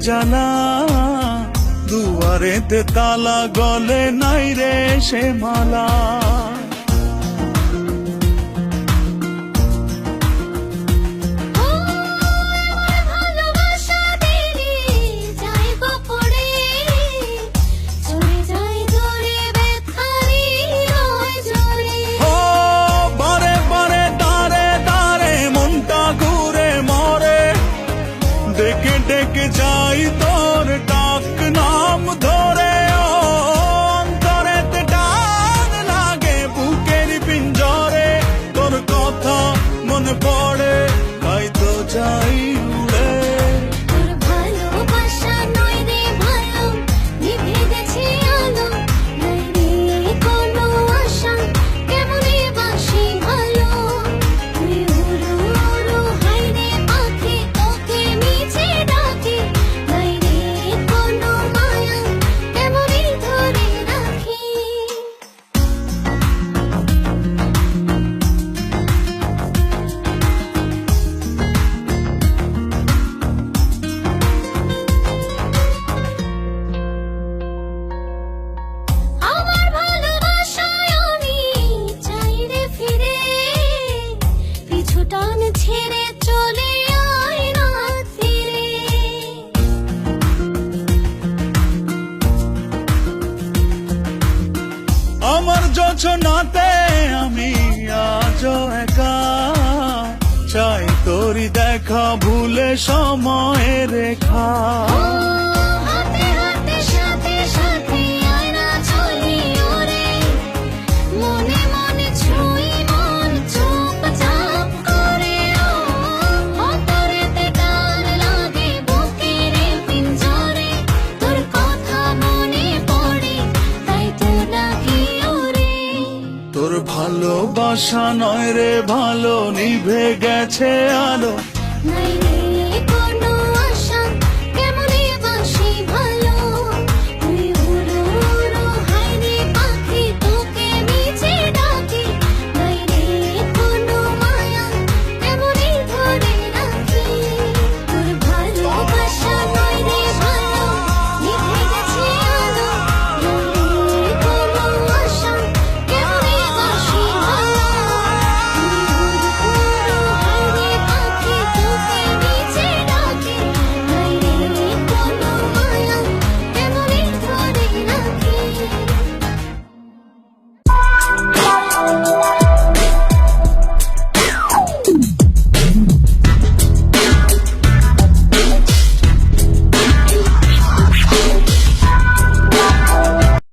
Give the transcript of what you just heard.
জ্বালা, দুয়ারেতে তালা গলে নাই রে সে মালা। ডেকে ডেকে যাই তোর ডাক নাম ধরে, অন্তরেতে টান লাগে বুকের পিঞ্জরে। তোর কথা মনে পড়ে তাই তো যাই উড়ে। তোর ভালোবাসা নয় রে ভালো, নিভে গেছে আলো, নাই রে কোনো আশা, কেমনে বাসি ভালো। তুই উড়ো উড়ো হাই রে পাখি, তোকে নিচে ডাকি, নাই রে কোনো মায়া, কেমনে ধরে রাখি। আমার ভালোবাসায় আমি চাই রে ফিরে, পিছু টান ছেড়ে চলে আয় রাত ফিরে। আমার যোছনাতে আমি আজও একা, চাই তোরি দেখা ভুলে সময়ের রেখা। হাতে হাতে সাথে সাথে আয় না চলি ওরে, মনে মনে ছুঁই মন চুপচাপ করে। অন্তরেতে টান লাগে বুকের পিঞ্জরে, তোর কথা মনে পড়ে তাই তো ডাকি ওরে। তোর ভালোবাসা নয় রে ভালো, নিভে গেছে আলো,